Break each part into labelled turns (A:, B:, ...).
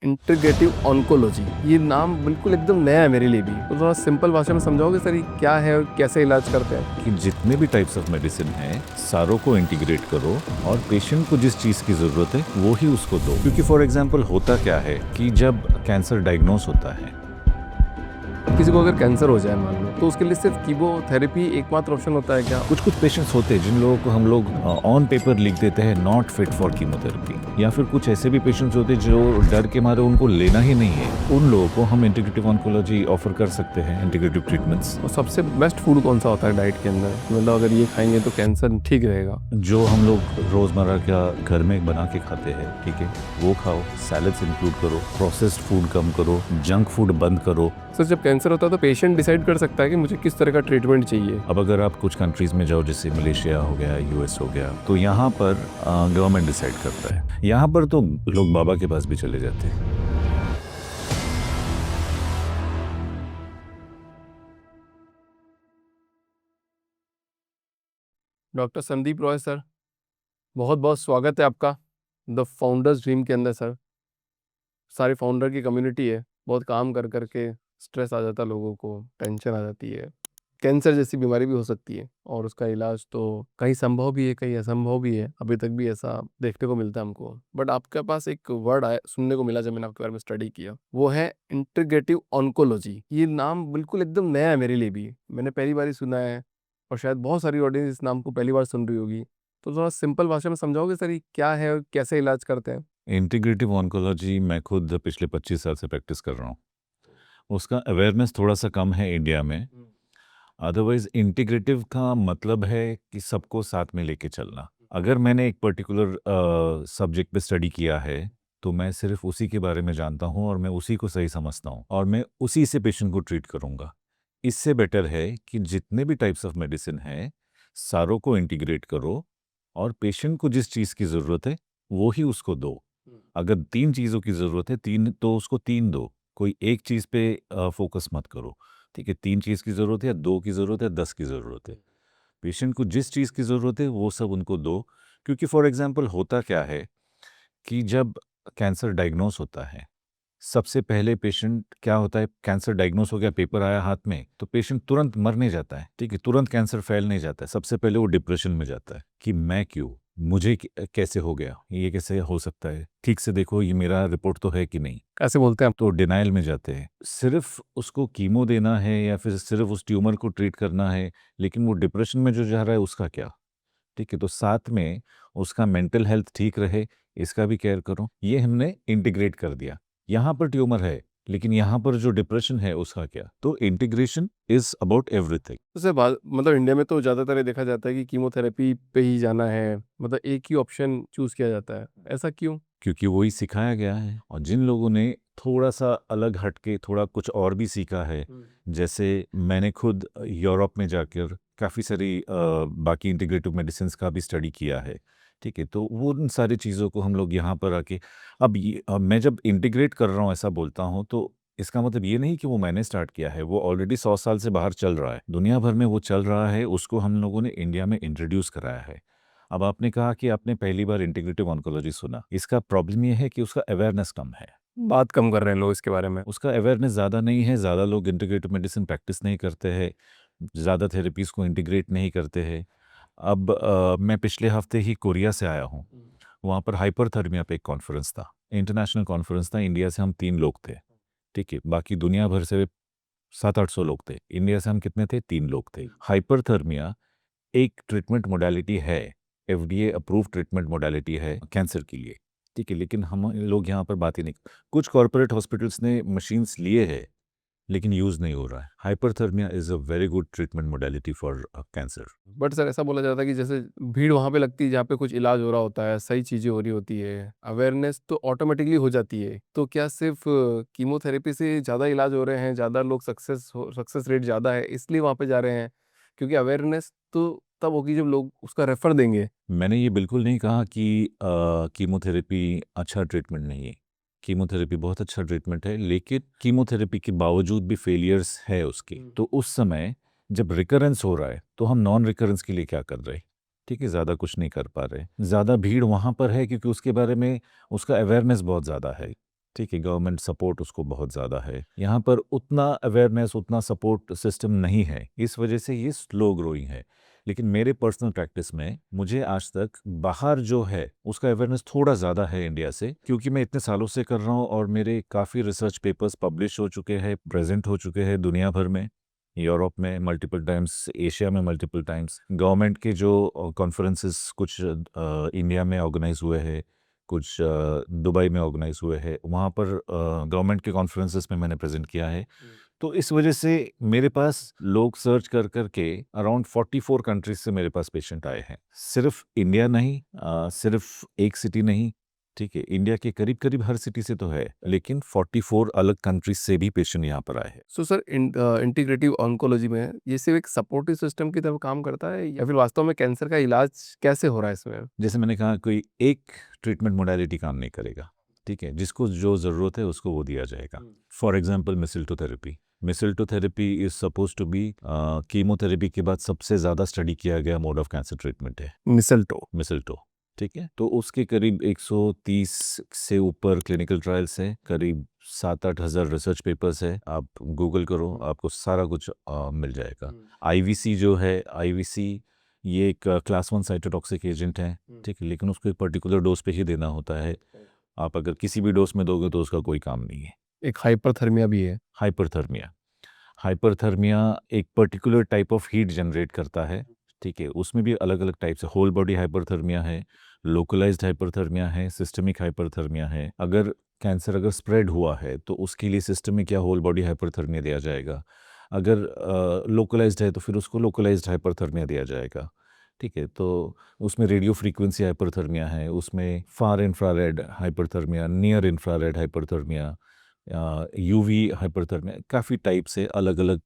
A: Integrative oncology. ये नाम बिल्कुल एकदम नया है मेरे लिए भी। तो थोड़ा सिंपल भाषा में समझाओगे सर ये क्या है और कैसे इलाज करते हैं?
B: कि जितने भी टाइप्स ऑफ मेडिसिन हैं सारों को इंटीग्रेट करो और पेशेंट को जिस चीज़ की ज़रूरत है वो ही उसको दो। क्योंकि फॉर एग्जांपल होता क्या है कि जब कैंसर डायग्नोस होता है,
A: किसी को अगर कैंसर हो जाए मान लो, तो उसके लिए सिर्फ कीमोथेरेपी एकमात्र ऑप्शन होता है क्या?
B: कुछ कुछ पेशेंट्स होते हैं जिन लोगों को हम लोग ऑन पेपर लिख देते हैं नॉट फिट फॉर कीमोथेरेपी, या फिर कुछ ऐसे भी पेशेंट्स होते हैं जो डर के मारे उनको लेना ही नहीं है। उन लोगों को हम इंटीग्रेटिव ऑन्कोलॉजी ऑफर कर सकते हैं, इंटीग्रेटिव ट्रीटमेंट्स।
A: और सबसे बेस्ट फूड कौन सा होता है डाइट के अंदर, मतलब अगर ये खाएंगे तो कैंसर ठीक रहेगा?
B: जो हम लोग रोज़मर्रा का घर में बना के खाते हैं, ठीक है, वो खाओ। सैलड्स इंक्लूड करो, प्रोसेस्ड फूड कम करो, जंक फूड बंद करो।
A: सर जब कैंसर होता है तो पेशेंट डिसाइड कर सकता है कि मुझे किस तरह का ट्रीटमेंट चाहिए?
B: अब अगर आप कुछ कंट्रीज़ में जाओ, जैसे मलेशिया हो गया, यूएस हो गया, तो यहाँ पर गवर्नमेंट डिसाइड करता है। यहाँ पर तो लोग बाबा के पास भी चले जाते हैं।
A: डॉक्टर संदीप रॉय सर, बहुत बहुत स्वागत है आपका द फाउंडर्स ड्रीम के अंदर सर। सारे फाउंडर की कम्युनिटी है, बहुत काम कर करके स्ट्रेस आ जाता है लोगों को, टेंशन आ जाती है। कैंसर जैसी बीमारी भी हो सकती है और उसका इलाज तो कहीं संभव भी है कहीं असंभव भी है, अभी तक भी ऐसा देखने को मिलता है हमको। बट आपके पास एक वर्ड आया सुनने को मिला जब मैंने आपके बारे में स्टडी किया, वो है इंटीग्रेटिव ऑन्कोलॉजी। ये नाम बिल्कुल एकदम नया है मेरे लिए भी, मैंने पहली बार ही सुना है और शायद बहुत सारी ऑडियंस इस नाम को पहली बार सुन रही होगी। तो थोड़ा सिंपल भाषा में समझाओगे सर ये क्या है और कैसे इलाज करते हैं?
B: इंटीग्रेटिव ऑन्कोलॉजी मैं खुद पिछले 25 साल से प्रैक्टिस कर रहा हूँ। उसका अवेयरनेस थोड़ा सा कम है इंडिया में। अदरवाइज इंटीग्रेटिव का मतलब है कि सबको साथ में लेके चलना। अगर मैंने एक पर्टिकुलर सब्जेक्ट पे स्टडी किया है तो मैं सिर्फ उसी के बारे में जानता हूँ और मैं उसी को सही समझता हूँ और मैं उसी से पेशेंट को ट्रीट करूँगा। इससे बेटर है कि जितने भी टाइप्स ऑफ मेडिसिन हैं सारों को इंटीग्रेट करो और पेशेंट को जिस चीज़ की ज़रूरत है वो ही उसको दो। अगर 3 चीज़ों की ज़रूरत है, 3 तो उसको 3 दो। कोई एक चीज़ पे फ़ोकस मत करो, ठीक है? 3 चीज़ की ज़रूरत है या 2 की ज़रूरत है, 10 की ज़रूरत है। पेशेंट को जिस चीज़ की ज़रूरत है, वो सब उनको दो। क्योंकि फॉर एग्ज़ाम्पल होता क्या है कि जब कैंसर डायग्नोस होता है, सबसे पहले पेशेंट क्या होता है, कैंसर डायग्नोस हो गया, पेपर आया हाथ में, तो पेशेंट तुरंत मरने जाता है, ठीक है? तुरंत कैंसर फैलने जाता है। सबसे पहले वो डिप्रेशन में जाता है कि मैं क्यों? मुझे कैसे हो गया? ये कैसे हो सकता है? ठीक से देखो, ये मेरा रिपोर्ट तो है कि नहीं?
A: कैसे बोलते हैं आप?
B: तो डिनायल में जाते हैं। सिर्फ़ उसको कीमो देना है या फिर सिर्फ़ उस ट्यूमर को ट्रीट करना है, लेकिन वो डिप्रेशन में जो जा रहा है उसका क्या? ठीक है, तो साथ में उसका मेंटल हेल्थ ठीक रहे, इसका भी केयर करो। ये हमने इंटीग्रेट कर दिया। यहाँ पर ट्यूमर है, लेकिन यहाँ पर जो डिप्रेशन है उसका क्या? तो इंटीग्रेशन इज़ अबाउट एवरीथिंग।
A: तो सर मतलब इंडिया में तो ज़्यादातर ये देखा जाता है कि कीमोथेरेपी पे ही जाना है, मतलब एक ही ऑप्शन चूज़ किया जाता है, ऐसा क्यों?
B: क्योंकि वही सिखाया गया है और जिन लोगों ने थोड़ा-सा अलग हट के थोड़ा कुछ और भी सीखा है, जैसे मैंने खुद यूरोप में जाकर काफ़ी सारी बाकी इंटीग्रेटिव मेडिसिन्स का भी स्टडी किया है, ठीक है? तो वो उन सारी चीज़ों को हम लोग यहाँ पर आके मैं जब इंटीग्रेट कर रहा हूँ ऐसा बोलता हूँ, तो इसका मतलब ये नहीं कि वो मैंने स्टार्ट किया है, वो ऑलरेडी 100 साल से बाहर चल रहा है। दुनिया भर में वो चल रहा है, उसको हम लोगों ने इंडिया में इंट्रोड्यूस कराया है। अब आपने कहा कि आपने पहली बार इंटीग्रेटिव ऑन्कोलॉजी सुना। इसका प्रॉब्लम ये है कि उसका अवेयरनेस कम है।
A: बात कम कर रहे हैं लोग इसके बारे में।
B: उसका अवेयरनेस ज़्यादा नहीं है, ज़्यादा लोग इंटीग्रेटिव मेडिसिन प्रैक्टिस नहीं करते हैं, ज़्यादा थेरेपीज़ को इंटीग्रेट नहीं करते हैं। अब मैं पिछले हफ्ते ही कोरिया से आया हूँ। वहाँ पर हाइपरथर्मिया पे एक कॉन्फ्रेंस था, इंटरनेशनल कॉन्फ्रेंस था। इंडिया से हम 3 लोग थे, ठीक है? बाकी दुनिया भर से 700-800 लोग थे। इंडिया से हम कितने थे? 3 लोग थे। हाइपरथर्मिया एक ट्रीटमेंट मोडालिटी है, एफडीए अप्रूव्ड ट्रीटमेंट मोडालिटी है कैंसर के लिए, ठीक है? लेकिन हम लोग यहाँ पर बात ही नहीं। कुछ कॉर्पोरेट हॉस्पिटल्स ने मशीन्स लिए हैं, लेकिन यूज़ नहीं हो रहा है। Hyperthermia is a very good treatment modality for cancer.
A: But sir ऐसा बोला जाता है कि जैसे भीड़ वहाँ पे लगती है जहाँ पे कुछ इलाज हो रहा होता है, सही चीज़ें हो रही होती है, अवेयरनेस तो ऑटोमेटिकली हो जाती है। तो क्या सिर्फ कीमोथेरेपी से ज़्यादा इलाज हो रहे हैं, ज़्यादा लोग सक्सेस रेट ज़्यादा है इसलिए वहाँ पे जा रहे हैं? क्योंकि अवेयरनेस तो तब होगी जब लोग उसका रेफ़र देंगे।
B: मैंने ये बिल्कुल नहीं कहा कि कीमोथेरेपी अच्छा ट्रीटमेंट नहीं है। कीमोथेरेपी बहुत अच्छा ट्रीटमेंट है, लेकिन कीमोथेरेपी के बावजूद भी फेलियर्स है उसके। तो उस समय जब रिकरेंस हो रहा है, तो हम नॉन रिकरेंस के लिए क्या कर रहे हैं? ठीक है, ज़्यादा कुछ नहीं कर पा रहे। ज़्यादा भीड़ वहाँ पर है क्योंकि उसके बारे में उसका अवेयरनेस बहुत ज़्यादा है। ठीक है, गवर्नमेंट सपोर्ट उसको बहुत ज़्यादा है। यहाँ पर उतना अवेयरनेस, उतना सपोर्ट सिस्टम नहीं है, इस वजह से ये स्लो ग्रोइंग है। लेकिन मेरे पर्सनल प्रैक्टिस में मुझे आज तक बाहर जो है उसका अवेयरनेस थोड़ा ज़्यादा है इंडिया से, क्योंकि मैं इतने सालों से कर रहा हूँ और मेरे काफ़ी रिसर्च पेपर्स पब्लिश हो चुके हैं, प्रेजेंट हो चुके हैं दुनिया भर में, यूरोप में मल्टीपल टाइम्स, एशिया में मल्टीपल टाइम्स। गवर्नमेंट के जो कॉन्फ्रेंसेस कुछ इंडिया में ऑर्गेनाइज हुए हैं, कुछ दुबई में ऑर्गेनाइज हुए हैं, वहाँ पर गवर्नमेंट के कॉन्फ्रेंसेस में मैंने प्रेजेंट किया है। तो इस वजह से मेरे पास लोग सर्च कर कर के अराउंड 44 कंट्रीज से मेरे पास पेशेंट आए हैं। सिर्फ इंडिया नहीं, सिर्फ एक सिटी नहीं, ठीक है, इंडिया के करीब करीब हर सिटी से तो है, लेकिन 44 अलग कंट्रीज से भी पेशेंट यहाँ पर आए हैं।
A: सो सर इंटीग्रेटिव ऑन्कोलॉजी में ये सिर्फ एक सपोर्टिव सिस्टम की तरह काम करता है या फिर वास्तव में कैंसर का इलाज कैसे हो रहा है इसमें?
B: जैसे मैंने कहा, कोई एक ट्रीटमेंट मोडालिटी काम नहीं करेगा, ठीक है, जिसको जो ज़रूरत है उसको वो दिया जाएगा। For example mistletoe therapy, mistletoe therapy is suppose to be chemotherapy के बाद सबसे ज़्यादा स्टडी किया गया मोड ऑफ कैंसर ट्रीटमेंट है मिसिल्टो, ठीक है। तो उसके करीब 130 से ऊपर क्लिनिकल ट्रायल्स हैं, करीब 7-8 हज़ार रिसर्च पेपर्स है। आप गूगल करो, आपको सारा कुछ मिल जाएगा। आईवीसी जो है, आईवीसी ये एक क्लास 1 साइटोटॉक्सिक एजेंट है, ठीक है, लेकिन उसको एक पर्टिकुलर डोज पे ही देना होता है। आप अगर किसी भी डोज में दोगे तो उसका कोई काम नहीं है।
A: एक हाइपरथर्मिया भी है।
B: हाइपरथर्मिया, हाइपरथर्मिया एक particular type of heat generate करता है, ठीक है, उसमें भी अलग अलग टाइप से होल बॉडी हाइपरथर्मिया है, लोकलाइज्ड हाइपरथर्मिया है, सिस्टमिक हाइपरथर्मिया है। अगर कैंसर अगर स्प्रेड हुआ है तो उसके लिए सिस्टमिक या होल बॉडी हाइपरथर्मिया दिया जाएगा। अगर लोकलाइज्ड है तो फिर उसको लोकलाइज्ड हाइपरथर्मिया दिया जाएगा, ठीक है। तो उसमें रेडियो फ्रीक्वेंसी हाइपरथर्मिया है, उसमें far infrared hyperthermia, near infrared hyperthermia, UV hyperthermia, काफ़ी टाइप से अलग अलग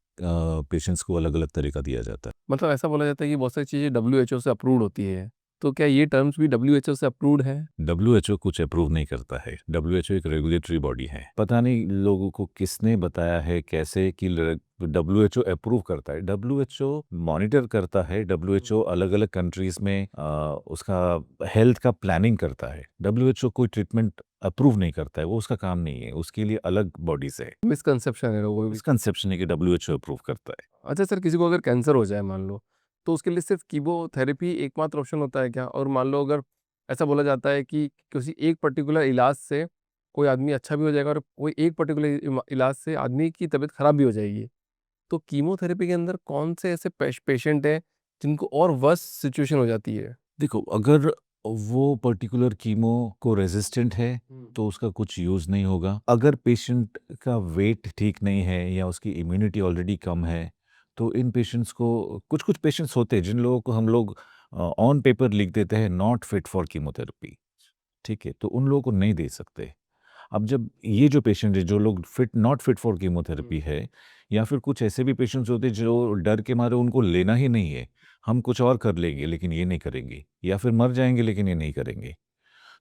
B: पेशेंट्स को अलग अलग तरीका दिया जाता है।
A: मतलब ऐसा बोला जाता है कि बहुत सारी चीज़ें डब्ल्यूएचओ से अप्रूव्ड होती है, तो क्या ये टर्म्स भी डब्ल्यूएचओ से अप्रूव्ड है?
B: डब्ल्यूएचओ कुछ अप्रूव नहीं करता है, डब्ल्यूएचओ एक रेगुलेटरी बॉडी है। पता नहीं लोगों को किसने बताया है कैसे कि डब्ल्यूएचओ अप्रूव करता है। डब्ल्यूएचओ मॉनिटर करता है, डब्ल्यूएचओ अलग अलग कंट्रीज में उसका हेल्थ का प्लानिंग करता है। डब्ल्यूएचओ कोई ट्रीटमेंट अप्रूव नहीं करता है, वो उसका काम नहीं है, उसके लिए अलग बॉडीज है।
A: मिसकंसेप्शन है लोगों में।
B: मिसकंसेप्शन है कि डब्ल्यूएचओ अप्रूव करता है।
A: अच्छा सर, किसी को अगर कैंसर हो जाए मान लो, तो उसके लिए सिर्फ कीमोथेरेपी एकमात्र ऑप्शन होता है क्या? और मान लो अगर ऐसा बोला जाता है कि किसी एक पर्टिकुलर इलाज से कोई आदमी अच्छा भी हो जाएगा और कोई एक पर्टिकुलर इलाज से आदमी की तबीयत खराब भी हो जाएगी, तो कीमोथेरेपी के अंदर कौन से ऐसे पेशेंट हैं जिनको और वर्स सिचुएशन हो जाती है?
B: देखो, अगर वो पर्टिकुलर कीमो को रेजिस्टेंट है तो उसका कुछ यूज़ नहीं होगा। अगर पेशेंट का वेट ठीक नहीं है या उसकी इम्यूनिटी ऑलरेडी कम है, तो इन पेशेंट्स को, कुछ-कुछ पेशेंट्स होते हैं जिन लोगों को हम लोग ऑन पेपर लिख देते हैं नॉट फिट फॉर कीमोथेरेपी, ठीक है? तो उन लोगों को नहीं दे सकते। अब जब ये जो पेशेंट है, जो लोग नॉट फिट फॉर कीमोथेरेपी है, या फिर कुछ ऐसे भी पेशेंट्स होते हैं जो डर के मारे उनको लेना ही नहीं है, हम कुछ और कर लेंगे लेकिन ये नहीं करेंगे, या फिर मर जाएँगे लेकिन ये नहीं करेंगे।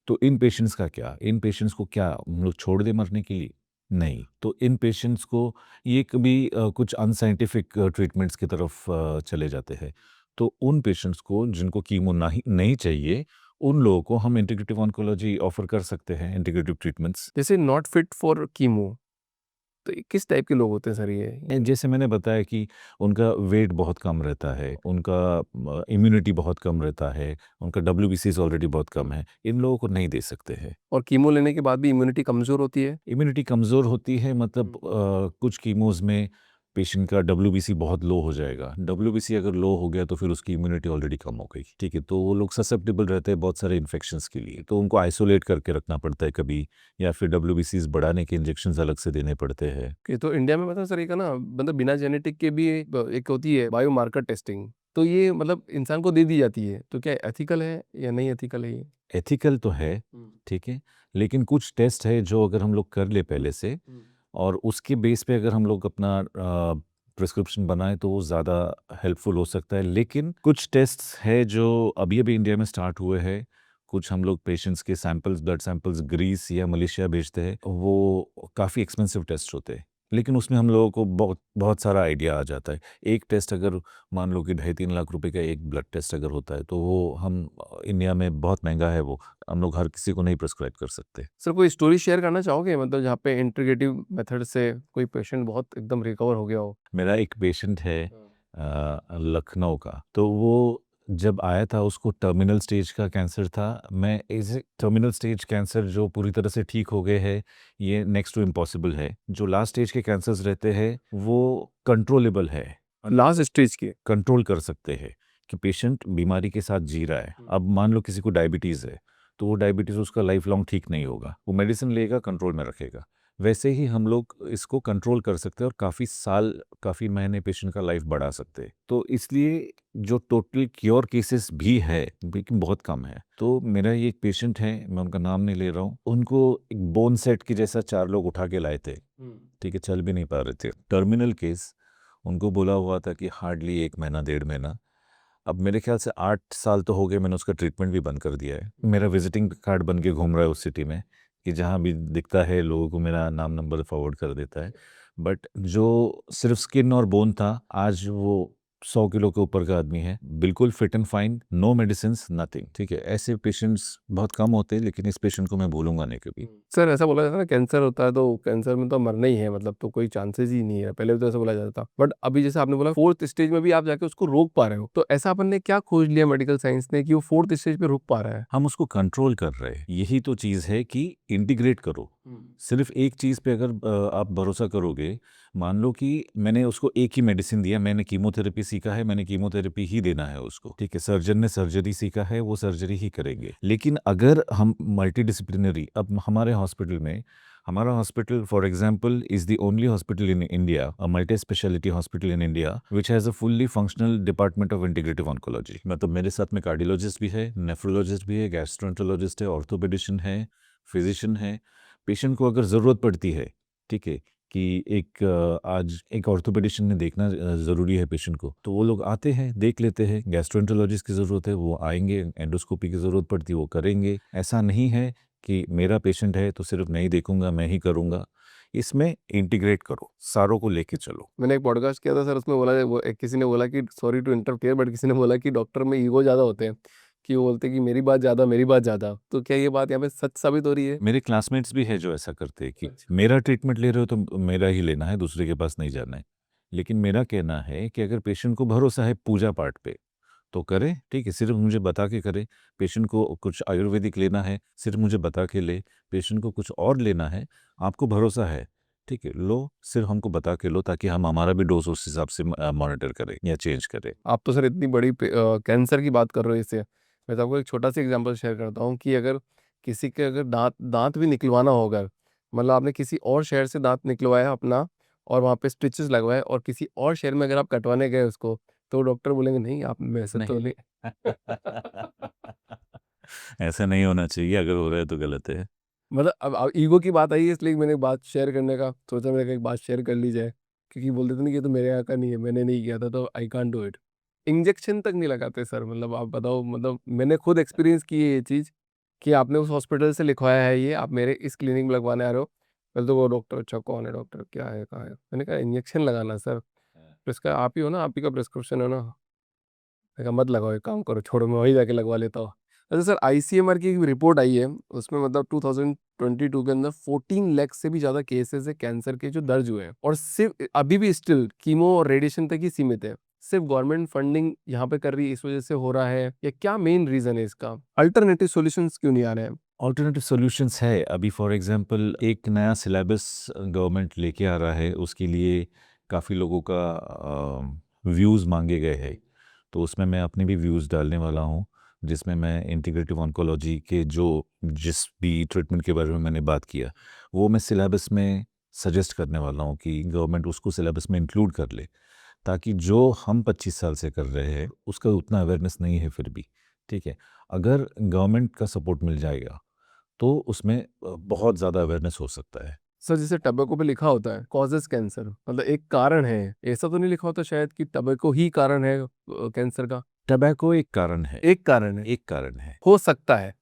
B: तो इन पेशेंट्स का क्या? इन पेशेंट्स को क्या हम लोग छोड़ दें मरने के लिए? नहीं। तो इन पेशेंट्स को ये कभी कुछ अनसाइंटिफिक ट्रीटमेंट्स की तरफ चले जाते हैं। तो उन पेशेंट्स को जिनको कीमो नहीं नहीं चाहिए, उन लोगों को हम इंटीग्रेटिव ऑन्कोलॉजी ऑफ़र कर सकते हैं, इंटीग्रेटिव ट्रीटमेंट्स।
A: जैसे नॉट फिट फॉर कीमो, तो ये किस टाइप के लोग होते हैं सर ये?
B: जैसे मैंने बताया कि उनका वेट बहुत कम रहता है, उनका इम्यूनिटी बहुत कम रहता है, उनका डब्ल्यूबीसीज़ ऑलरेडी बहुत कम है, इन लोगों को नहीं दे सकते हैं।
A: और कीमो लेने के बाद भी इम्यूनिटी कमज़ोर होती है?
B: इम्यूनिटी कमज़ोर होती है, मतलब कुछ कीमोज़ में पेशेंट का डब्ल्यूबीसी बहुत लो हो जाएगा। डब्ल्यूबीसी अगर लो हो गया तो फिर उसकी इम्यूनिटी ऑलरेडी कम हो गई, ठीक है? तो वो लोग ससेप्टेबल रहते हैं बहुत सारे इन्फेक्शंस के लिए, तो उनको आइसोलेट करके रखना पड़ता है कभी, या फिर डब्ल्यूबीसीज़ बढ़ाने के इंजेक्शंस अलग से देने पड़ते हैं।
A: कि तो इंडिया में मतलब सर एक है ना, मतलब बिना जेनेटिक के भी एक होती है बायोमार्कर टेस्टिंग, तो ये मतलब इंसान को दे दी जाती है, तो क्या एथिकल है या नहीं एथिकल है ये?
B: एथिकल तो है, ठीक है? लेकिन कुछ टेस्ट है जो अगर हम लोग कर ले पहले से, और उसके बेस पे अगर हम लोग अपना प्रिस्क्रिप्शन बनाएँ तो वो ज़्यादा हेल्पफुल हो सकता है। लेकिन कुछ टेस्ट्स है जो अभी-अभी इंडिया में स्टार्ट हुए हैं। कुछ हम लोग पेशेंट्स के सैंपल्स, ब्लड सैंपल्स ग्रीस या मलेशिया भेजते हैं। वो काफ़ी एक्सपेंसिव टेस्ट होते हैं। लेकिन उसमें हम लोगों को बहुत बहुत सारा आइडिया आ जाता है। एक टेस्ट अगर मान लो कि 2.5-3 लाख रुपए का एक ब्लड टेस्ट अगर होता है तो वो हम इंडिया में बहुत महंगा है, वो हम लोग हर किसी को नहीं प्रिस्क्राइब कर सकते।
A: सर कोई स्टोरी शेयर करना चाहोगे मतलब जहाँ पे इंटीग्रेटिव मेथड से कोई पेशेंट बहुत एकदम रिकवर हो गया हो?
B: मेरा एक पेशेंट है लखनऊ का, तो वो जब आया था उसको टर्मिनल स्टेज का कैंसर था। मैं इस टर्मिनल स्टेज कैंसर जो पूरी तरह से ठीक हो गए हैं ये नेक्स्ट टू इम्पॉसिबल है। जो लास्ट स्टेज के कैंसर्स रहते हैं वो कंट्रोलेबल है,
A: लास्ट स्टेज की?
B: कंट्रोल कर सकते हैं कि पेशेंट बीमारी के साथ जी रहा है। अब मान लो किसी को डायबिटीज़ है तो वो डायबिटीज़ उसका लाइफ लॉन्ग ठीक नहीं होगा, वो मेडिसिन लेगा, कंट्रोल में रखेगा। वैसे ही हम लोग इसको कंट्रोल कर सकते हैं और काफ़ी साल, काफ़ी महीने पेशेंट का लाइफ बढ़ा सकते हैं। तो इसलिए जो टोटल क्योर केसेस भी है लेकिन बहुत कम है। तो मेरा ये एक पेशेंट है, मैं उनका नाम नहीं ले रहा हूँ, उनको एक बोन सेट की जैसा 4 लोग उठा के लाए थे, ठीक है, चल भी नहीं पा रहे थे, टर्मिनल केस। उनको बोला हुआ था कि हार्डली 1 महीना 1.5 महीना। अब मेरे ख्याल से 8 साल तो हो गए, मैंने उसका ट्रीटमेंट भी बंद कर दिया है। मेरा विजिटिंग कार्ड बन के घूम रहा है उस सिटी में कि जहाँ भी दिखता है लोगों को मेरा नाम नंबर फॉरवर्ड कर देता है। बट जो सिर्फ स्किन और बोन था, आज वो 100 किलो के ऊपर का आदमी है, बिल्कुल fit and fine, no medicines, nothing. ठीक है, ऐसे पेशेंट्स बहुत कम होते हैं, लेकिन इस पेशेंट को मैं भूलूंगा नहीं कभी।
A: सर ऐसा बोला जाता है ना कैंसर होता है तो कैंसर में तो मरना ही है मतलब तो कोई चांसेस ही नहीं है, पहले भी तो ऐसा बोला जाता था बट अभी जैसे आपने बोला फोर्थ स्टेज में भी आप जाके उसको रोक पा रहे हो, तो ऐसा अपन ने क्या खोज लिया मेडिकल साइंस ने कि वो फोर्थ स्टेज पे रुक पा रहा है?
B: हम उसको कंट्रोल कर रहे हैं, यही तो चीज़ है कि इंटीग्रेट करो। सिर्फ एक चीज़ पे अगर आप भरोसा करोगे, मान लो कि मैंने उसको एक ही मेडिसिन दिया, मैंने कीमोथेरेपी सीखा है, मैंने कीमोथेरेपी ही देना है उसको, ठीक है, सर्जन ने सर्जरी सीखा है, वो सर्जरी ही करेंगे। लेकिन अगर हम मल्टीडिसिप्लिनरी, अब हमारा hospital for example is the only hospital in India, a multi speciality hospital in India which has a fully functional department of integrative oncology. मतलब मेरे साथ में कार्डियोलॉजिस्ट भी है, नेफ्रोलॉजिस्ट भी है, गैस्ट्रोएंटरोलॉजिस्ट है, ऑर्थोपेडिशियन है, फिजिशियन है। पेशेंट को अगर ज़रूरत पड़ती है, ठीक है, कि आज एक ऑर्थोपेडिशियन ने देखना ज़रूरी है पेशेंट को, तो वो लोग आते हैं, देख लेते हैं। गैस्ट्रोएंटरोलॉजिस्ट की ज़रूरत है, वो आएंगे, एंडोस्कोपी की ज़रूरत पड़ती है, वो करेंगे। ऐसा नहीं है कि मेरा पेशेंट है तो सिर्फ मैं ही देखूंगा, मैं ही करूंगा। इसमें इंटीग्रेट करो, सारों को लेके चलो।
A: मैंने एक पॉडकास्ट किया था सर, उसमें बोला वो एक किसी ने बोला कि सॉरी टू इंटरफेयर बट किसी ने बोला कि डॉक्टर में ईगो ज़्यादा होते हैं, कि वो बोलते हैं कि मेरी बात ज़्यादा, मेरी बात ज़्यादा। तो क्या ये बात यहाँ पे सच साबित हो रही है?
B: मेरे क्लासमेट्स भी है जो ऐसा करते हैं कि
A: अच्छा।
B: मेरा ट्रीटमेंट ले रहे हो तो मेरा ही लेना है, दूसरे के पास नहीं जाना है। लेकिन मेरा कहना है कि अगर पेशेंट को भरोसा है पूजा पाठ पे तो करे, ठीक है, सिर्फ मुझे बता के करे। पेशेंट को कुछ आयुर्वेदिक लेना है, सिर्फ मुझे बता के ले। पेशेंट को कुछ और लेना है, आपको भरोसा है, ठीक है, लो, सिर्फ हमको बता के लो ताकि हम हमारा भी डोज उस हिसाब से मॉनिटर करें या चेंज करें।
A: आप तो सर इतनी बड़ी कैंसर की बात कर रहे हो इससे, मैं तो आपको एक छोटा सा एग्जांपल शेयर करता हूँ कि अगर किसी के अगर दांत दांत भी निकलवाना होगा, मतलब आपने किसी और शहर से दांत निकलवाया अपना और वहाँ पे स्टिचेस लगवाए और किसी और शहर में अगर आप कटवाने गए उसको, तो डॉक्टर बोलेंगे नहीं आप वैसे तो
B: नहीं।
A: नहीं।
B: ऐसा नहीं होना चाहिए, अगर हो रहा है तो गलत है।
A: मतलब अब ईगो की बात आई है इसलिए मैंने बात शेयर करने का सोचा, मैंने कहा एक बात शेयर कर ली जाए, क्योंकि बोल देते ना कि ये तो मेरे यहाँ का नहीं है, मैंने नहीं किया था तो I can't do it. Injection तक नहीं लगाते सर, मतलब आप बताओ, मतलब मैंने खुद एक्सपीरियंस की है ये चीज़ कि आपने उस हॉस्पिटल से लिखवाया है ये, आप मेरे इस क्लिनिक में लगवाने आ रहे हो। पहले तो वो डॉक्टर, अच्छा कौन है डॉक्टर, क्या है, कहाँ है, मैंने कहा इंजेक्शन लगाना सर, प्रिस्क्राइब आप ही हो ना, आप ही का प्रिस्क्रिप्शन है ना। मैंने कहा मत लगाओ, एक काम करो, छोड़ो, मैं वहीं जाके लगवा लेता हूँ। अच्छा सर, आईसीएमआर की एक रिपोर्ट आई है, उसमें मतलब 2022 के अंदर 14 लाख से भी ज़्यादा केसेस है कैंसर के जो दर्ज हुए हैं, और सिर्फ अभी भी स्टिल कीमो और रेडिएशन तक ही सीमित है। सिर्फ गवर्नमेंट फंडिंग यहाँ पे कर रही है, इस वजह से हो रहा है, या क्या मेन रीज़न है इसका? अल्टरनेटिव सॉल्यूशंस क्यों नहीं आ रहे हैं?
B: ऑल्टरनेटिव सॉल्यूशंस है। अभी फॉर एग्जांपल एक नया सिलेबस गवर्नमेंट लेके आ रहा है, उसके लिए काफ़ी लोगों का व्यूज़ मांगे गए हैं। तो उसमें मैं अपने भी व्यूज़ डालने वाला हूँ, जिसमें मैं इंटीग्रेटिव ऑन्कोलॉजी के जो जिस भी ट्रीटमेंट के बारे में मैंने बात किया, वो मैं सिलेबस में सजेस्ट करने वाला हूँ कि गवर्नमेंट उसको सिलेबस में इंक्लूड कर ले, ताकि जो हम 25 साल से कर रहे हैं उसका उतना अवेयरनेस नहीं है फिर भी, ठीक है। अगर गवर्नमेंट का सपोर्ट मिल जाएगा तो उसमें बहुत ज़्यादा अवेयरनेस हो सकता है।
A: सर जैसे टबैको पे लिखा होता है कॉजेस कैंसर, मतलब एक कारण है, ऐसा तो नहीं लिखा होता शायद कि टबैको ही कारण है कैंसर का?
B: टबैको एक कारण है,
A: एक कारण है,
B: एक कारण है।
A: हो सकता है।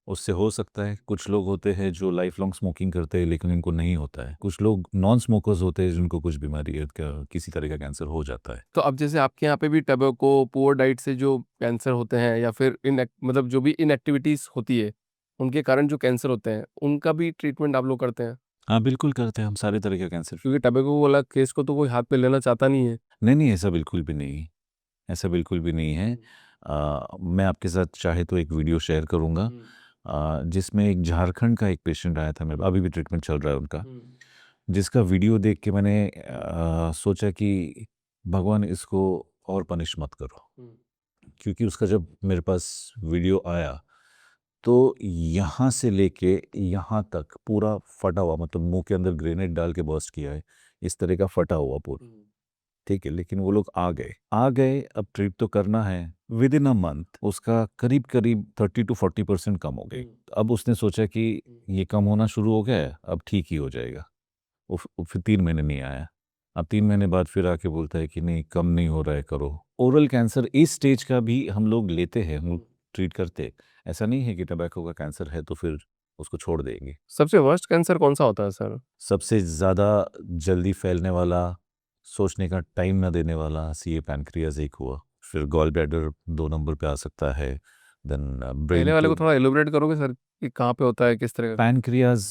B: उससे हो सकता है। कुछ लोग होते हैं जो लाइफ लॉन्ग स्मोकिंग करते हैं लेकिन इनको नहीं होता है। कुछ लोग नॉन स्मोकर्स होते हैं जिनको कुछ बीमारी है, किसी तरह का कैंसर हो जाता है।
A: तो अब जैसे आपके यहाँ पे भी टबैको पुअर डाइट से जो कैंसर होते हैं या फिर मतलब जो भी इनएक्टिविटीज होती है उनके कारण जो कैंसर होते हैं उनका भी ट्रीटमेंट आप लोग करते हैं?
B: हाँ, बिल्कुल करते हैं हम सारे तरह का कैंसर।
A: क्योंकि टबैको वाला केस को तो कोई हाथ पे लेना चाहता नहीं है।
B: नहीं, नहीं, ऐसा बिल्कुल भी नहीं, ऐसा बिल्कुल भी नहीं है। मैं आपके साथ चाहे तो एक वीडियो शेयर करूँगा, जिसमें एक झारखंड का एक पेशेंट आया था, मेरे अभी भी ट्रीटमेंट चल रहा है उनका, जिसका वीडियो देख के मैंने सोचा कि भगवान इसको और पनिश मत करो। क्योंकि उसका जब मेरे पास वीडियो आया, तो यहाँ से लेके यहाँ तक पूरा फटा हुआ, मतलब मुँह के अंदर ग्रेनेड डाल के बर्स्ट किया है, इस तरह का फटा हुआ पूरा। ठीक है, लेकिन वो लोग आ गए, अब ट्रीट तो करना है। विदिन अ मंथ उसका करीब-करीब 30 टू 40% कम हो गई। अब उसने सोचा कि ये कम होना शुरू हो गया है, अब ठीक ही हो जाएगा। वो फिर 3 महीने नहीं आया। अब 3 महीने बाद फिर आके बोलता है कि नहीं, कम नहीं हो रहा है, करो। ओरल कैंसर इस स्टेज का भी हम लोग लेते हैं, हम लोग ट्रीट करते। ऐसा नहीं है कि टबैको का कैंसर है तो फिर उसको छोड़ देंगे।
A: सबसे वर्स्ट कैंसर कौन सा होता है सर?
B: सबसे ज़्यादा जल्दी फैलने वाला, सोचने का टाइम ना देने वाला, सीए पैनक्रियाज़ एक हुआ, फिर गॉल ब्लैडर 2 नंबर पे आ सकता है, देन ब्रेन
A: पहले वाले को
B: ट्यूब।
A: थोड़ा एलोबरेट करोगे सर कि कहाँ पे होता है, किस तरह का?
B: पैनक्रियाज़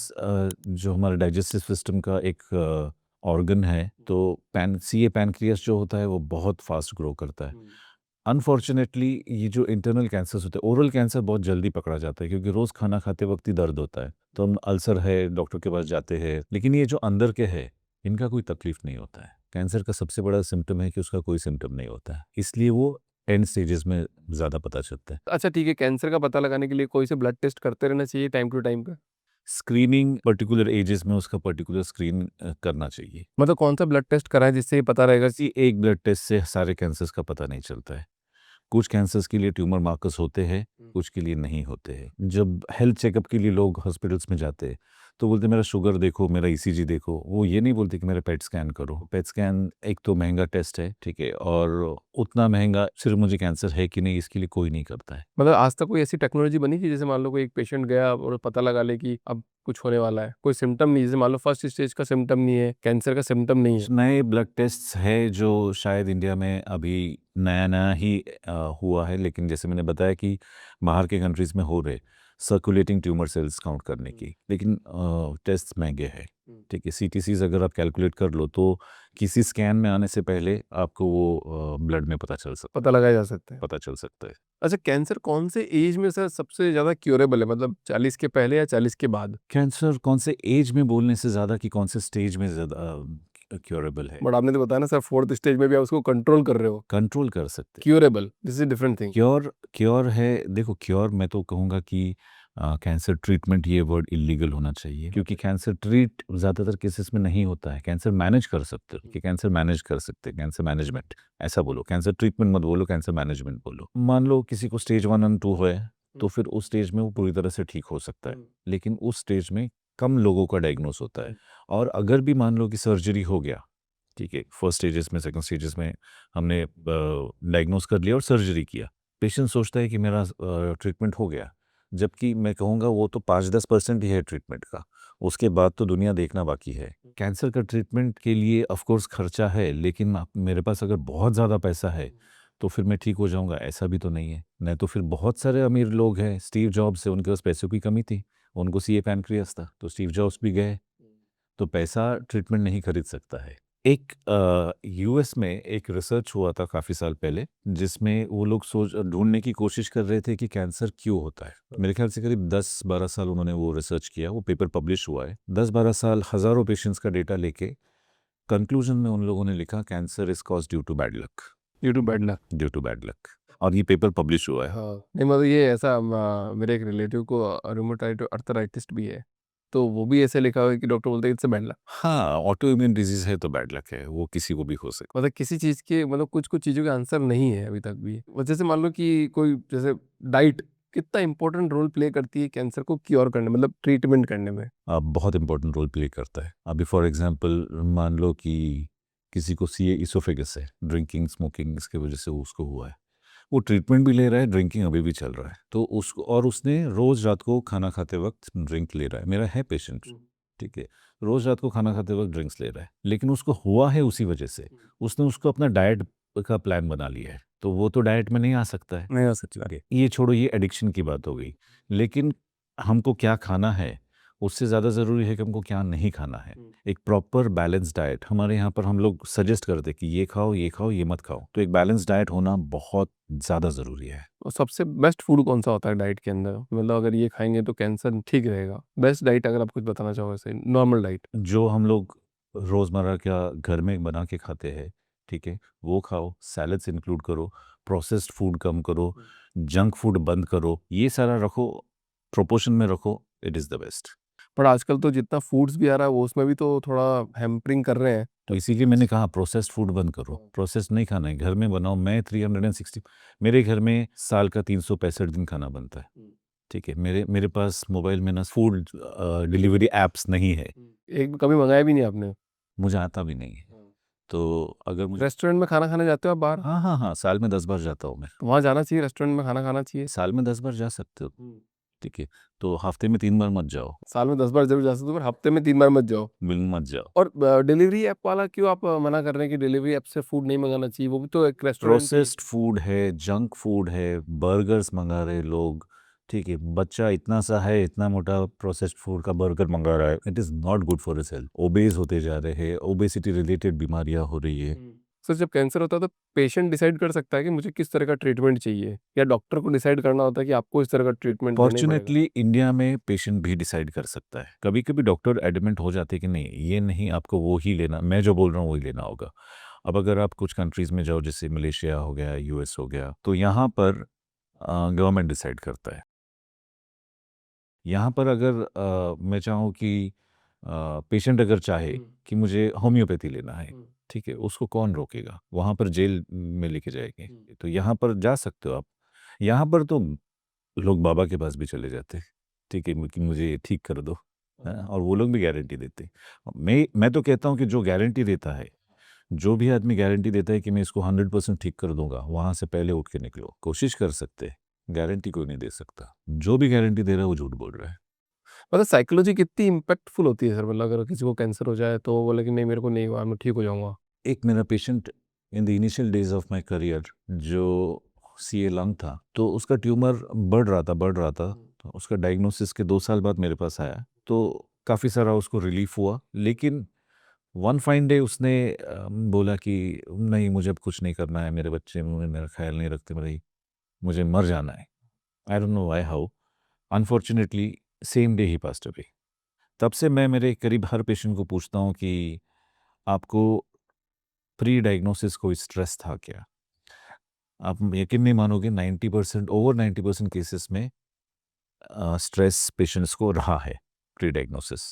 B: जो हमारे डाइजेस्टिव सिस्टम का एक ऑर्गन है, तो सीए पैनक्रियाज़ जो होता है वो बहुत फास्ट ग्रो करता है। अनफॉर्चुनेटली ये जो इंटरनल कैंसर्स होते हैं, ओरल कैंसर बहुत जल्दी पकड़ा जाता है क्योंकि रोज़ खाना खाते वक्त ही दर्द होता है, तो हम अल्सर है, डॉक्टर के पास जाते हैं। लेकिन ये जो अंदर के है, इनका कोई तकलीफ नहीं होता है। कैंसर का सबसे बड़ा सिम्पटम है कि उसका कोई सिम्पटम नहीं होता है, इसलिए वो एंड स्टेजेस में ज़्यादा पता चलता है।
A: अच्छा ठीक है, कैंसर का पता लगाने के लिए कोई से ब्लड टेस्ट करते रहना चाहिए टाइम टू टाइम पे?
B: स्क्रीनिंग पर्टिकुलर एजेस में उसका पर्टिकुलर स्क्रीन करना चाहिए।
A: मतलब कौन सा ब्लड टेस्ट कराएं जिससे ये पता रहेगा कि
B: किसी एक ब्लड टेस्ट से सारे कैंसर्स का पता नहीं चलता है। कुछ कैंसर्स के लिए ट्यूमर मार्कर्स होते हैं, कुछ के लिए नहीं होते हैं। जब हेल्थ चेकअप के लिए लोग हॉस्पिटल्स में जाते हैं, तो बोलते हैं मेरा शुगर देखो, मेरा ईसीजी देखो। वो ये नहीं बोलते कि मेरा पेट स्कैन करो। पेट स्कैन एक तो महँगा टेस्ट है, ठीक है? और उतना महँगा सिर्फ़ मुझे कैंसर है कि नहीं इसके लिए कोई नहीं करता है।
A: मतलब आज तक कोई ऐसी टेक्नोलॉजी बनी थी जैसे मान लो कोई एक पेशेंट गया और पता लगा ले कि अब कुछ होने वाला है, कोई सिम्टम नहीं, जैसे मान लो फर्स्ट स्टेज का सिम्टम नहीं है, कैंसर का सिम्टम नहीं है।
B: नए ब्लड टेस्ट्स है जो शायद इंडिया में अभी नया-नया ही हुआ है, लेकिन जैसे मैंने बताया कि बाहर के कंट्रीज़ में हो रहे सर्कुलेटिंग ट्यूमर सेल्स काउंट करने की, लेकिन टेस्ट्स महँगे हैं, ठीक है? सीटीसीज़ अगर आप कैलकुलेट कर लो तो किसी स्कैन में आने से पहले आपको वो ब्लड में
A: पता लगाया जा सकता है।
B: पता चल सकता है।
A: अच्छा, कैंसर कौन से एज में सर सबसे ज्यादा क्यूरेबल है, मतलब 40 के पहले या 40 के बाद?
B: कैंसर कौन से एज में बोलने से ज़्यादा कि कौन से स्टेज में ज़्यादा क्यूरेबल है,
A: बट आपने तो बताया ना सर, फोर्थ स्टेज में भी आप उसको कंट्रोल कर रहे हो।
B: कंट्रोल कर सकते हैं।
A: Curable, this is different thing.
B: Cure cure है, देखो क्योर मैं तो कहूँगा कि कैंसर ट्रीटमेंट ये वर्ड इल्लीगल होना चाहिए क्योंकि कैंसर ट्रीट ज़्यादातर केसेस में नहीं होता है। कैंसर मैनेज कर सकते हो कि कैंसर मैनेज कर सकते हैं, कैंसर मैनेजमेंट ऐसा बोलो। कैंसर ट्रीटमेंट मत बोलो, कैंसर मैनेजमेंट बोलो। मान लो किसी को स्टेज 1 एंड 2 है, तो फिर उस स्टेज में वो पूरी तरह से ठीक हो सकता है। लेकिन उस स्टेज में कम लोगों का डायग्नोस होता है। और अगर भी मान लो कि सर्जरी हो गया, ठीक है, फर्स्ट स्टेजेस में, सेकंड स्टेजेस में हमने डायग्नोस कर लिया और सर्जरी किया। पेशेंट सोचता है कि मेरा ट्रीटमेंट हो गया, जबकि मैं कहूँगा वो तो 5-10% ही है ट्रीटमेंट का, उसके बाद तो दुनिया देखना बाकी है। कैंसर का ट्रीटमेंट के लिए ऑफ कोर्स खर्चा है, लेकिन मेरे पास अगर बहुत ज़्यादा पैसा है, तो फिर मैं ठीक हो जाऊँगा, ऐसा भी तो नहीं है। नहीं तो फिर बहुत सारे अमीर लोग हैं, स्टीव जॉब्स हैं, उनके पास पैसों की कमी थी, उनको सीए पैनक्रियास था, तो स्टीव जॉब्स भी गए। तो पैसा ट्रीटमेंट नहीं खरीद सकता है। एक यूएस में एक रिसर्च हुआ था काफ़ी साल पहले, जिसमें वो लोग ढूँढने की कोशिश कर रहे थे कि कैंसर क्यों होता है। मेरे ख्याल से करीब 10-12 साल उन्होंने वो रिसर्च किया, वो पेपर पब्लिश हुआ है। 10-12 साल हज़ारों पेशेंट्स का डेटा लेके कंक्लूजन में उन लोगों ने लिखा cancer is caused due to bad luck,
A: due to bad luck.
B: Due to bad luck, और ये पेपर पब्लिश हुआ है।
A: हाँ, नहीं मतलब ये ऐसा मेरे एक रिलेटिव को रूमेटॉइड अर्थराइटिस भी है, तो वो भी ऐसे लिखा हुआ है कि डॉक्टर बोलते हैं इट्स अ बैड लक।
B: हाँ, ऑटो इम्यून डिज़ीज़ है तो बैड लक है, वो किसी को भी हो सकता
A: मतलब किसी चीज़ के, मतलब कुछ-कुछ चीज़ों का आंसर नहीं है अभी तक भी। और जैसे मान लो कि कोई जैसे डाइट कितना इम्पोर्टेंट रोल प्ले करती है कैंसर को क्योर करने, मतलब ट्रीटमेंट करने में?
B: बहुत इम्पोर्टेंट रोल प्ले करता है। अभी फॉर एग्ज़ाम्पल मान लो कि किसी को सीए इसोफेगस है, ड्रिंकिंग, स्मोकिंग इसकी वजह से उसको हुआ है। वो ट्रीटमेंट भी ले रहा है, ड्रिंकिंग अभी भी चल रहा है, तो उसको और उसने रोज़ रात को खाना खाते वक्त ड्रिंक ले रहा है। मेरा है पेशेंट, ठीक है, रोज़ रात को खाना खाते वक्त ड्रिंक्स ले रहा है, लेकिन उसको हुआ है उसी वजह से। उसने उसको अपना डाइट का प्लान बना लिया है, तो वो तो डाइट में नहीं आ सकता है।
A: नहीं हो सकता।
B: ठीक है, ये छोड़ो, ये एडिक्शन की बात हो गई, लेकिन हमको क्या खाना है उससे ज़्यादा ज़रूरी है कि हमको क्या नहीं खाना है। एक प्रॉपर बैलेंस डाइट हमारे यहाँ पर हम लोग सजेस्ट करते कि ये खाओ, ये खाओ, ये मत खाओ, तो एक बैलेंस डाइट होना बहुत ज़्यादा ज़रूरी है।
A: और सबसे बेस्ट फूड कौन सा होता है डाइट के अंदर, मतलब अगर ये खाएंगे तो कैंसर ठीक रहेगा, बेस्ट डाइट अगर आप कुछ बताना चाहो ऐसे नॉर्मल डाइट?
B: जो हम लोग रोज़मर्रा का घर में बना के खाते हैं, ठीक है, वो खाओ, सैलड्स इंक्लूड करो, प्रोसेस्ड फूड कम करो, जंक फूड बंद करो, ये सारा रखो, प्रोपोर्शन में रखो, इट इज़ द बेस्ट।
A: पर आजकल तो जितना फूड्स भी आ रहा है वो उसमें भी तो थोड़ा हैम्परिंग कर रहे हैं।
B: तो इसीलिए मैंने कहा प्रोसेस्ड फूड बंद करो, प्रोसेस्ड नहीं खाना है, घर में बनाओ। मैं 360, मेरे घर में साल का 365 दिन खाना बनता है, ठीक है, मेरे मेरे पास मोबाइल में ना फूड डिलीवरी ऐप्स नहीं है,
A: एक भी कभी मंगाया भी नहीं आपने?
B: मुझे आता भी नहीं है, तो अगर मुझे
A: रेस्टोरेंट में खाना खाने जाते हो आप बाहर?
B: हाँ, हाँ, हाँ, साल में 10 बार जाता हूँ मैं।
A: तो वहाँ जाना चाहिए, रेस्टोरेंट में खाना खाना चाहिए।
B: साल में 10 बार जा सकते हो, ठीक है, तो हफ्ते में 3 बार मत जाओ,
A: साल में 10 बार ज़रूर जा सकते हो, पर हफ्ते में 3 बार मत जाओ।
B: बिल्कुल मत जाओ।
A: और डिलीवरी ऐप वाला क्यों आप मना कर रहे हैं कि डिलीवरी ऐप से फूड नहीं मंगाना चाहिए? वो भी तो एक रेस्टोरेंट ही
B: प्रोसेस्ड फूड है, जंक फूड है, बर्गर्स मंगा रहे लोग, ठीक है, बच्चा इतना सा है, इतना मोटा प्रोसेस्ड फूड का बर्गर मंगा रहा है, it is not good for his health. Obese होते जा रहे हैं, ओबेसिटी रिलेटेड बीमारियां हो रही है।
A: सर जब कैंसर होता है तो पेशेंट डिसाइड कर सकता है कि मुझे किस तरह का ट्रीटमेंट चाहिए, या डॉक्टर को डिसाइड करना होता है कि आपको इस तरह का ट्रीटमेंट देना ही पड़ेगा?
B: फॉर्चुनेटली इंडिया में पेशेंट भी डिसाइड कर सकता है, कभी कभी डॉक्टर एडमिट हो जाते हैं कि नहीं, ये नहीं, आपको वो ही लेना, मैं जो बोल रहा हूँ वही लेना होगा। अब अगर आप कुछ कंट्रीज़ में जाओ, जैसे मलेशिया हो गया, यूएस हो गया, तो यहाँ पर गवर्नमेंट डिसाइड करता है। यहाँ पर अगर मैं चाहूँ कि पेशेंट अगर चाहे कि मुझे होम्योपैथी लेना है, ठीक है, उसको कौन रोकेगा? वहाँ पर जेल में लेके जाएँगे। तो यहाँ पर जा सकते हो आप। यहाँ पर तो लोग बाबा के पास भी चले जाते हैं, ठीक है, कि मुझे ये ठीक कर दो, हैं? और वो लोग भी गारंटी देते हैं। मैं तो कहता हूँ कि जो गारंटी देता है, जो भी आदमी गारंटी देता है कि मैं इसको 100% ठीक कर दूँगा, वहाँ से पहले उठ के निकलो। कोशिश कर सकते हैं, गारंटी कोई नहीं दे सकता। जो भी गारंटी दे रहा है वो झूठ बोल रहा है।
A: मतलब साइकोलॉजी कितनी इम्पैक्टफुल होती है सर, मतलब अगर किसी को कैंसर हो जाए तो वो बोले कि नहीं मेरे को नहीं हुआ, मैं ठीक हो जाऊँगा?
B: एक मेरा patient in the initial days of my career जो सीए लंग था, तो उसका ट्यूमर बढ़ रहा था, तो उसका डायग्नोसिस के 2 साल बाद मेरे पास आया, तो काफ़ी सारा उसको रिलीफ हुआ, लेकिन वन फाइन डे उसने बोला कि नहीं, मुझे अब कुछ नहीं करना है, मेरे बच्चे मेरा ख्याल नहीं रखते, मुझे मर जाना है। I don't know why how, unfortunately same day he passed away. तब से मैं मेरे करीब हर पेशेंट को पूछता हूँ कि आपको प्री डायग्नोसिस कोई स्ट्रेस था क्या? आप यकीन नहीं मानोगे, 90% ओवर 90% केसेस में स्ट्रेस पेशेंट्स को रहा है प्री डायग्नोसिस,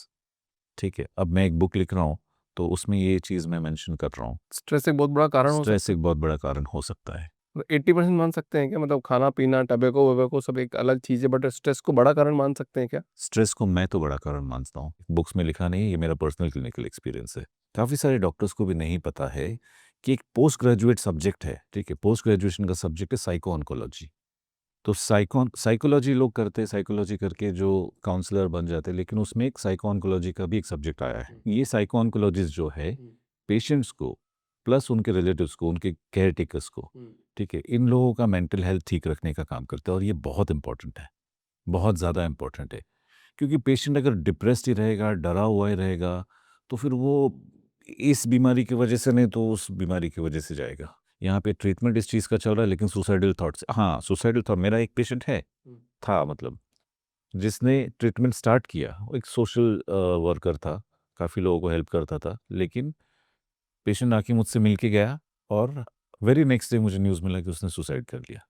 B: ठीक है। अब मैं एक बुक लिख रहा हूँ, तो उसमें ये चीज़ मैं मेंशन कर रहा हूँ।
A: स्ट्रेस एक बहुत बड़ा कारण हो
B: स्ट्रेस
A: सकता
B: एक बहुत बड़ा कारण हो सकता है।
A: है? 80% मान सकते हैं क्या, मतलब खाना पीना टबैको वबैको सब एक अलग चीज़ है, बट स्ट्रेस को बड़ा कारण मान सकते हैं क्या?
B: स्ट्रेस को मैं तो बड़ा कारण मानता हूँ। बुक्स में लिखा नहीं है, ये मेरा पर्सनल क्लिनिकल एक्सपीरियंस है। काफ़ी सारे डॉक्टर्स को भी नहीं पता है कि एक पोस्ट ग्रेजुएट सब्जेक्ट है, ठीक है? पोस्ट ग्रेजुएशन का सब्जेक्ट है साइको ऑन्कोलॉजी। तो साइकोलॉजी लोग करते हैं, साइकोलॉजी करके जो काउंसलर बन जाते हैं, लेकिन उसमें एक साइको ऑन्कोलॉजी का भी एक सब्जेक्ट आया है। ये साइको ऑन्कोलॉजिस्ट जो है, पेशेंट्स को प्लस उनके रिलेटिव्स को, उनके केयर टेकर्स को, ठीक है, इन लोगों का मेंटल हेल्थ ठीक रखने का काम करता है, और ये बहुत इंपॉर्टेंट है, बहुत ज़्यादा इंपॉर्टेंट है। क्योंकि पेशेंट अगर डिप्रेस्ड ही रहेगा, डरा हुआ ही रहेगा, तो फिर वो इस बीमारी की वजह से नहीं तो उस बीमारी की वजह से जाएगा। यहाँ पे ट्रीटमेंट इस चीज़ का चल रहा है, लेकिन सुसाइडल थॉट्स, हाँ, सुसाइडल थॉट, मेरा एक पेशेंट है, था मतलब, जिसने ट्रीटमेंट स्टार्ट किया, वो एक सोशल वर्कर था, काफ़ी लोगों को हेल्प करता था, लेकिन पेशेंट आके मुझसे मिल के गया, और वेरी नेक्स्ट डे मुझे न्यूज़ मिला कि उसने सुसाइड कर लिया।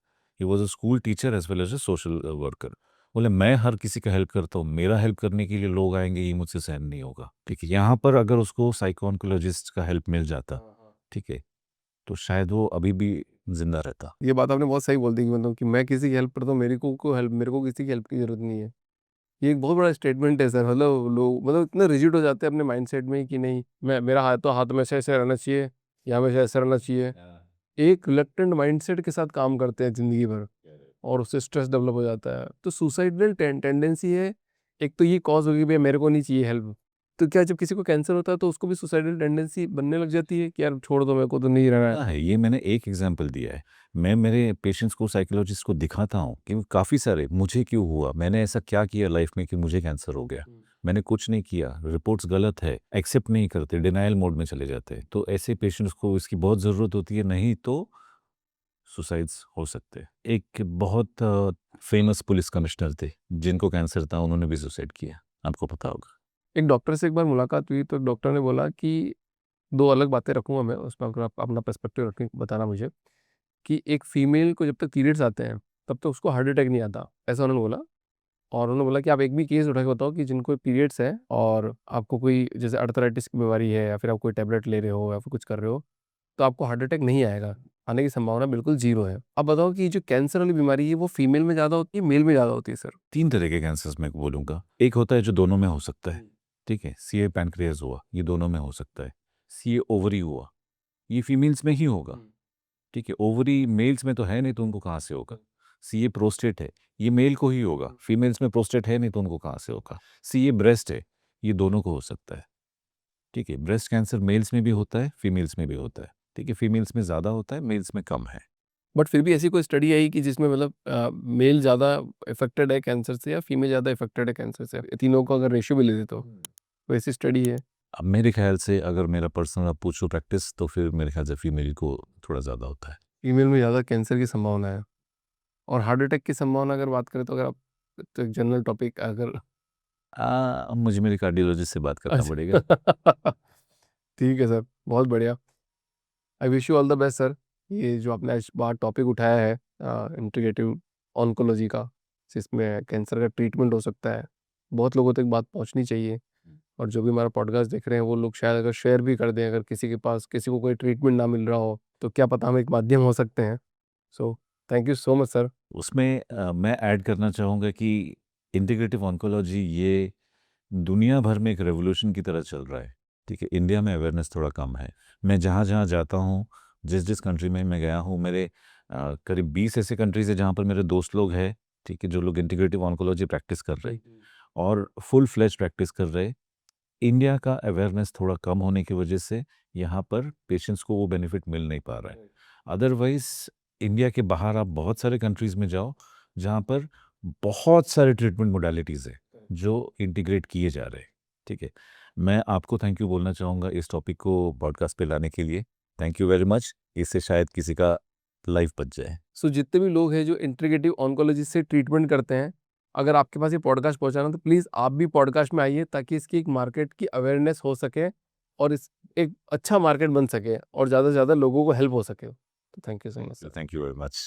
B: He was a school teacher as well as a social worker. बोले मैं हर किसी का हेल्प करता हूँ, मेरा हेल्प करने के लिए लोग आएंगे, ये मुझसे सहन नहीं होगा, ठीक है। यहाँ पर अगर उसको साइको ऑन्कोलॉजिस्ट का हेल्प मिल जाता, ठीक है, तो शायद वो अभी भी जिंदा रहता।
A: ये बात आपने बहुत सही बोल दी कि मतलब कि मैं किसी की हेल्प करता हूँ, मेरे को किसी की हेल्प की ज़रूरत नहीं है। ये एक बहुत बड़ा स्टेटमेंट है सर, मतलब लोग मतलब इतने रिजिड हो जाते हैं अपने माइंडसेट में कि नहीं, मैं मेरा हाथ तो हाथ में से ऐसे रहना चाहिए, या हमेशा ऐसे रहना चाहिए। एक रिलक्टेंट माइंडसेट के साथ काम करते हैं ज़िंदगी भर और उससे स्ट्रेस डेवलप हो जाता है। तो सुसाइडल टेंडेंसी है, एक तो ये कॉज़ होगी भई मेरे को नहीं चाहिए हेल्प। तो क्या जब किसी को कैंसर होता है तो उसको भी सुसाइडल टेंडेंसी बनने लग जाती है कि यार छोड़ दो, मेरे को तो नहीं रहना है?
B: ये मैंने एक एग्जांपल दिया है। मैं मेरे पेशेंट्स को साइकोलॉजिस्ट को दिखाता हूँ कि काफ़ी सारे मुझे क्यों हुआ? मैंने ऐसा क्या किया लाइफ में कि मुझे कैंसर हो गया? मैंने कुछ नहीं किया, रिपोर्ट्स गलत है, एक्सेप्ट नहीं करते, डिनायल मोड में चले जाते हैं। तो ऐसे पेशेंट्स को इसकी बहुत ज़रूरत होती है, नहीं तो सुसाइड्स हो सकते हैं। एक बहुत फेमस पुलिस कमिश्नर थे, जिनको कैंसर था, उन्होंने भी सुसाइड किया, आपको पता होगा।
A: एक डॉक्टर से एक बार मुलाकात हुई तो डॉक्टर ने बोला कि 2 अलग बातें रखूँगा मैं, उसमें अगर आप अपना पर्सपेक्टिव रखें बताना मुझे, कि एक फीमेल को जब तक पीरियड्स आते हैं, तब तक उसको हार्ट अटैक नहीं आता, ऐसा उन्होंने बोला। और उन्होंने बोला कि आप एक भी केस उठा के बताओ कि जिनको पीरियड्स है और आपको कोई जैसे अर्थराइटिस की बीमारी है या फिर आप कोई टैबलेट ले रहे हो या फिर कुछ कर रहे हो, तो आपको हार्ट अटैक नहीं आएगा, आने की संभावना बिल्कुल ज़ीरो है। अब बताओ कि जो कैंसर वाली बीमारी है वो फीमेल में ज़्यादा होती है, मेल में ज़्यादा होती है सर?
B: 3 तरह के कैंसर्स मैं बोलूँगा। एक होता है जो दोनों में हो सकता है,
A: हुँ।
B: ठीक है? सीए पैनक्रियाज़ हुआ, ये दोनों में हो सकता है। सीए ओवरी हुआ, ये फीमेल्स में ही होगा, ठीक है? ओवरी मेल्स में तो है नहीं, तो उनको कहाँ से होगा? सीए प्रोस्टेट है, ये मेल को ही होगा, फीमेल्स में प्रोस्टेट है नहीं, तो उनको कहाँ से होगा? सीए ब्रेस्ट है, ये दोनों को हो सकता है, ठीक है? ब्रेस्ट कैंसर मेल्स में भी होता है, फीमेल्स में भी होता है, ठीक है? फीमेल्स में ज़्यादा होता है, मेल्स में कम है।
A: बट फिर भी ऐसी कोई स्टडी आई कि जिसमें मतलब मेल ज़्यादा इफ़ेक्टेड है कैंसर से या फीमेल ज़्यादा इफ़ेक्टेड है कैंसर से? तीनों का अगर रेशियो भी ले लें तो? कोई ऐसी स्टडी है?
B: अब मेरे ख़्याल से अगर मेरा पर्सनल आप पूछो प्रैक्टिस, तो फिर मेरे ख़्याल से फीमेल को थोड़ा ज़्यादा होता है।
A: फीमेल में ज़्यादा कैंसर की संभावना है और हार्ट अटैक की संभावना अगर बात करें तो अगर आप तो एक जनरल टॉपिक अगर
B: अब मुझे मेरे कार्डियोलॉजिस्ट से बात करना पड़ेगा।
A: अच्छा ठीक है सर, बहुत बढ़िया। I wish you all the best sir. ये जो आपने आज बात टॉपिक उठाया है इंटीग्रेटिव ऑन्कोलॉजी का, जिसमें कैंसर का ट्रीटमेंट हो सकता है, बहुत लोगों तक बात पहुंचनी चाहिए। और जो भी हमारा पॉडकास्ट देख रहे हैं वो लोग शायद अगर शेयर भी कर दें, अगर किसी के पास किसी को कोई ट्रीटमेंट ना मिल रहा हो तो क्या पता हम एक माध्यम हो सकते हैं। So thank you so much sir.
B: उसमें मैं ऐड करना चाहूँगा कि इंटीग्रेटिव ऑन्कोलॉजी ये दुनिया भर में एक रेवोल्यूशन की तरह चल रहा है, ठीक है? इंडिया में अवेयरनेस थोड़ा कम है। मैं जहाँ-जहाँ जाता हूँ, जिस-जिस कंट्री में मैं गया हूँ, मेरे करीब 20 ऐसे कंट्रीज़ हैं जहाँ पर मेरे दोस्त लोग हैं, ठीक है? जो लोग इंटीग्रेटिव ऑन्कोलॉजी प्रैक्टिस कर रहे हैं और फुल फ्लेज प्रैक्टिस कर रहे हैं। इंडिया का अवेयरनेस थोड़ा कम होने की वजह से यहाँ पर पेशेंट्स को वो बेनिफिट मिल नहीं पा रहा है। अदरवाइज़ इंडिया के बाहर आप बहुत सारे कंट्रीज़ में जाओ, जहाँ पर बहुत सारे ट्रीटमेंट मोडालिटीज़ हैं, जो इंटीग्रेट किए जा रहे हैं, ठीक है? मैं आपको थैंक यू बोलना चाहूँगा इस टॉपिक को पॉडकास्ट पे लाने के लिए। Thank you very much. इससे शायद किसी का लाइफ बच जाए।
A: सो जितने भी लोग हैं जो इंटीग्रेटिव ऑन्कोलॉजी से ट्रीटमेंट करते हैं, अगर आपके पास ये पॉडकास्ट पहुंचाना तो प्लीज़ आप भी पॉडकास्ट में आइए ताकि इसकी एक मार्केट की अवेयरनेस हो सके और इस एक अच्छा मार्केट बन सके और ज़्यादा से ज़्यादा लोगों को हेल्प हो सके। तो thank you so much sir.
B: Thank you very much.